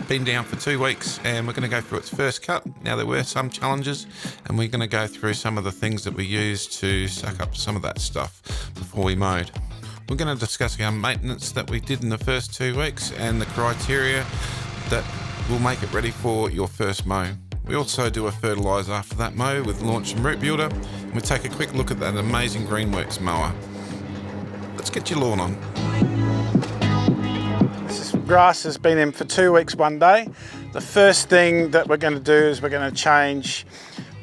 been down for 2 weeks, and we're going to go through its first cut. Now, there were some challenges, and we're going to go through some of the things that we used to suck up some of that stuff before we mowed. We're going to discuss our maintenance that we did in the first 2 weeks and the criteria that will make it ready for your first mow. We also do a fertilizer after that mow with launch and root builder, and we take a quick look at that amazing Greenworks mower. Let's get your lawn on. This grass has been in for 2 weeks, 1 day. The first thing that we're going to do is we're going to change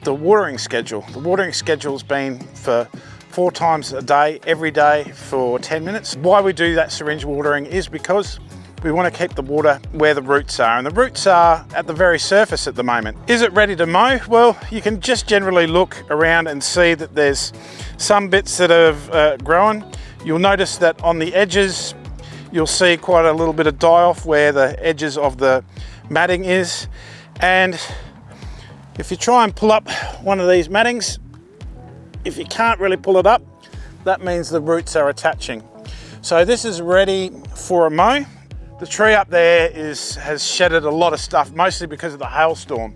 the watering schedule. The watering schedule's been for 4 times a day, every day for 10 minutes. Why we do that syringe watering is because we want to keep the water where the roots are, and the roots are at the very surface at the moment. Is it ready to mow? Well, you can just generally look around and see that there's some bits that have grown. You'll notice that on the edges, you'll see quite a little bit of die-off where the edges of the matting is. And if you try and pull up one of these mattings, if you can't really pull it up, that means the roots are attaching. So this is ready for a mow. The tree up there has shedded a lot of stuff, mostly because of the hailstorm.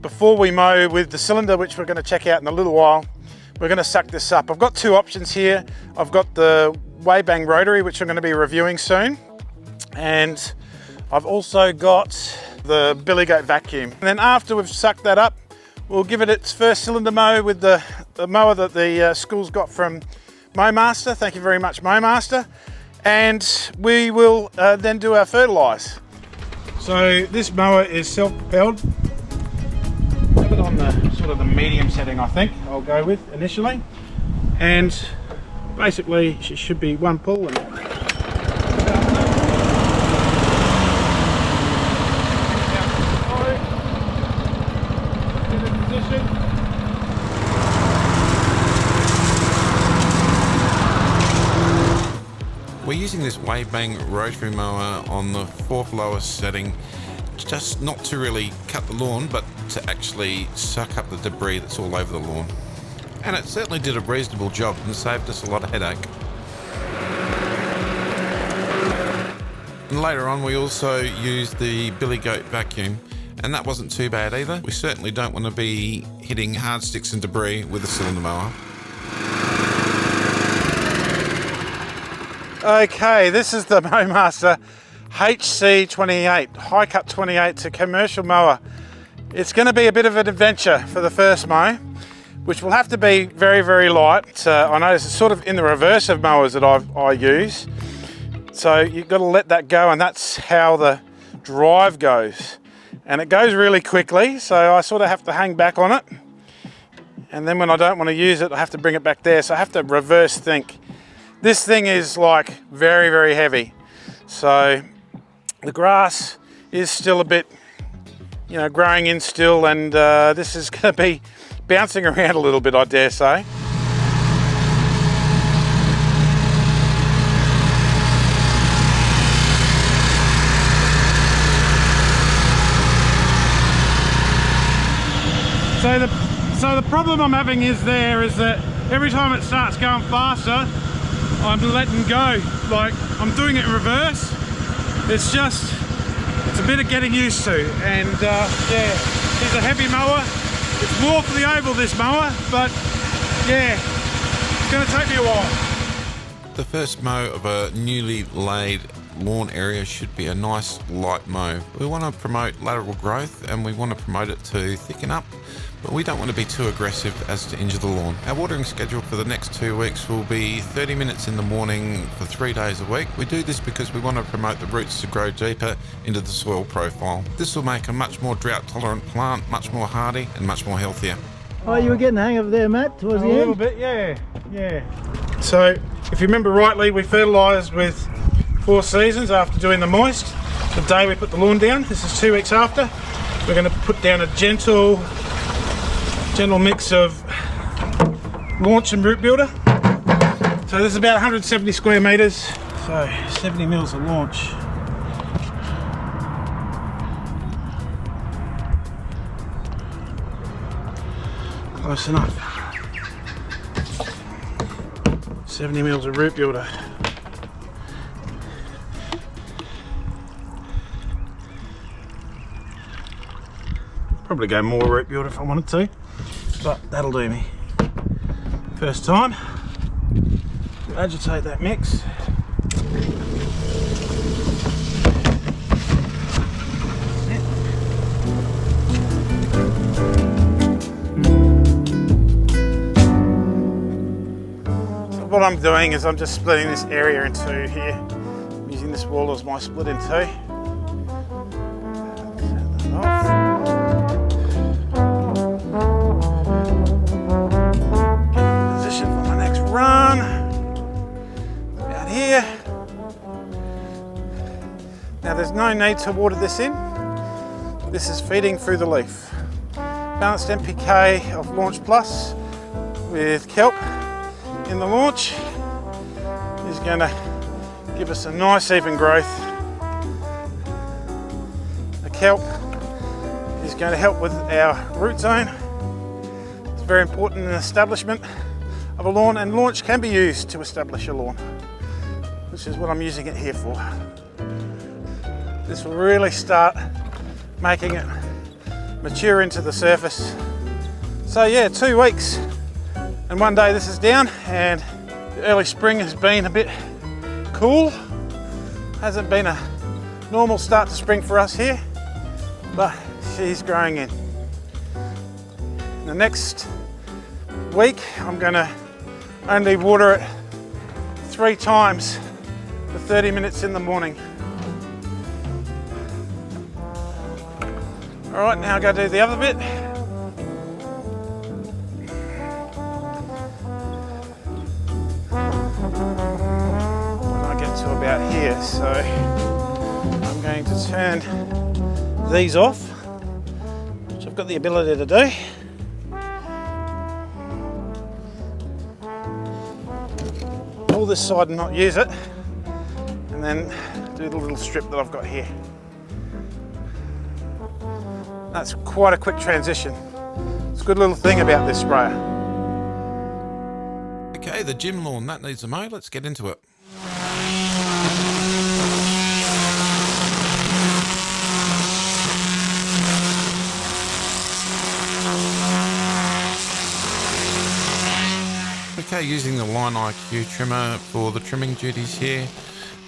Before we mow with the cylinder, which we're going to check out in a little while, we're going to suck this up. I've got 2 options here. I've got the Wave-Bang rotary, which I'm going to be reviewing soon. And I've also got the Billy Goat vacuum. And then after we've sucked that up, we'll give it its first cylinder mow with the mower that the school's got from MowMaster. Thank you very much, MowMaster. And we will then do our fertilise. So this mower is self-propelled. Have it on the sort of the medium setting, I think I'll go with initially. And basically it should be one pull and We're using this Wave-Bang rotary mower on the 4th lowest setting, just not to really cut the lawn, but to actually suck up the debris that's all over the lawn. And it certainly did a reasonable job and saved us a lot of headache. And later on we also used the Billy Goat vacuum, and that wasn't too bad either. We certainly don't want to be hitting hard sticks and debris with a cylinder mower. Okay, this is the MowMaster HC28, High Cut 28. It's a commercial mower. It's going to be a bit of an adventure for the first mow, which will have to be very, very light. I notice it's sort of in the reverse of mowers that I use. So you've got to let that go, and that's how the drive goes. And it goes really quickly, so I sort of have to hang back on it. And then when I don't want to use it, I have to bring it back there. So I have to reverse think. This thing is like very, very heavy. So the grass is still a bit, you know, growing in still, and this is going to be bouncing around a little bit, I dare say. So the problem I'm having is that every time it starts going faster, I'm letting go. Like, I'm doing it in reverse. It's a bit of getting used to. And yeah, it's a heavy mower. It's more for the oval, this mower, but yeah, it's gonna take me a while. The first mow of a newly laid lawn area should be a nice light mow. We want to promote lateral growth, and we want to promote it to thicken up, but we don't want to be too aggressive as to injure the lawn. Our watering schedule for the next 2 weeks will be 30 minutes in the morning for 3 days a week. We do this because we want to promote the roots to grow deeper into the soil profile. This will make a much more drought tolerant plant, much more hardy and much more healthier. Oh, you were getting the hang of it there, Matt, towards the end? A little bit, yeah. So if you remember rightly, we fertilised with 4 seasons after doing the moist. The day we put the lawn down, this is 2 weeks after. We're going to put down a gentle mix of launch and root builder. So this is about 170 square metres, so 70 mils of launch. Close enough. 70 mils of root builder. Probably go more root build if I wanted to, but that'll do me. First time. Agitate that mix. So what I'm doing is I'm just splitting this area in two here. I'm using this wall as my split in two. Run about here. Now there's no need to water this in. This is feeding through the leaf. Balanced NPK of Launch Plus with kelp in the launch is going to give us a nice even growth. The kelp is going to help with our root zone. It's very important in the establishment of a lawn, and launch can be used to establish a lawn, which is what I'm using it here for. This will really start making it mature into the surface. So yeah, 2 weeks and 1 day this is down, and the early spring has been a bit cool. Hasn't been a normal start to spring for us here, but she's growing in. The next week I'm going to only water it 3 times for 30 minutes in the morning. All right, now I'll go do the other bit. When I get to about here, so I'm going to turn these off, which I've got the ability to do. Pull this side and not use it, and then do the little strip that I've got here. That's quite a quick transition. It's a good little thing about this sprayer. Okay, the gym lawn, that needs a mow. Let's get into it. Okay, using the Line IQ trimmer for the trimming duties here.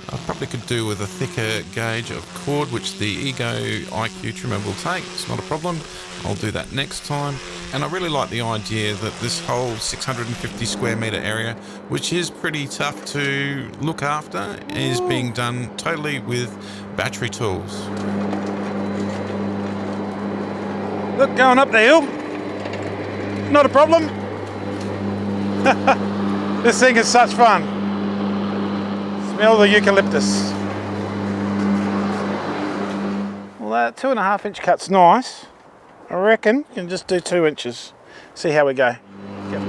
I probably could do with a thicker gauge of cord, which the Ego IQ trimmer will take. It's not a problem. I'll do that next time. And I really like the idea that this whole 650 square metre area, which is pretty tough to look after, is being done totally with battery tools. Look, going up the hill, not a problem. This thing is such fun. Smell the eucalyptus. Well, that 2.5 inch cut's nice. I reckon you can just do 2 inches. See how we go. Yep.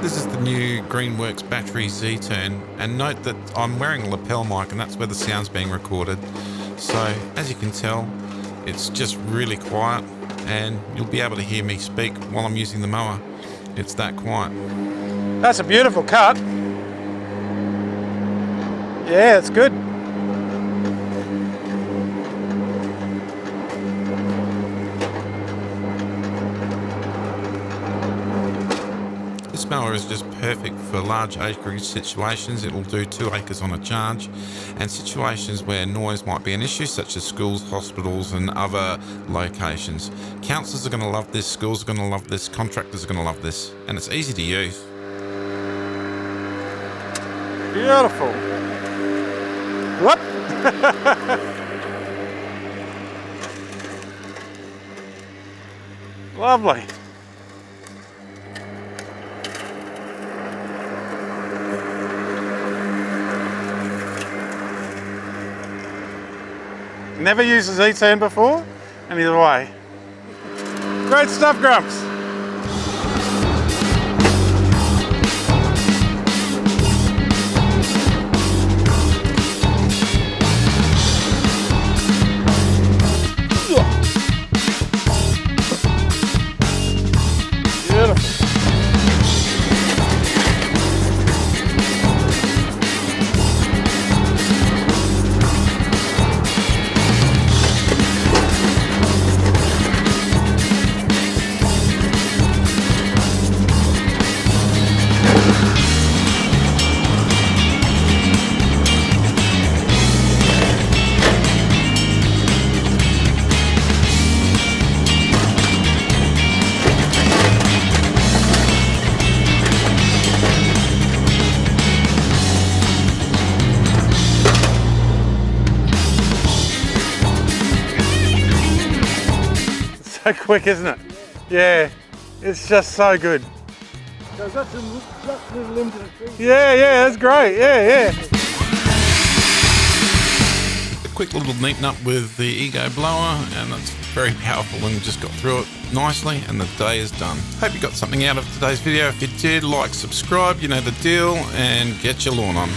This is the new Greenworks battery Z-turn, and note that I'm wearing a lapel mic, and that's where the sound's being recorded. So as you can tell, it's just really quiet, and you'll be able to hear me speak while I'm using the mower. It's that quiet. That's a beautiful cut. Yeah, it's good. This mower is just perfect for large acreage situations. It will do 2 acres on a charge, and situations where noise might be an issue, such as schools, hospitals and other locations. Councils are going to love this, schools are going to love this, contractors are going to love this, and it's easy to use. Beautiful. Whoop. Lovely. Never used a Z-turn before, and either way. Great stuff, Grumps. so quick, isn't it? Yeah, it's just so good. So I've got some little limbs in the tree. Yeah, that's great. Yeah. A quick little neaten up with the ego blower, and it's very powerful and just got through it nicely, and the day is done. Hope you got something out of today's video. If you did, like, subscribe, you know the deal, and get your lawn on.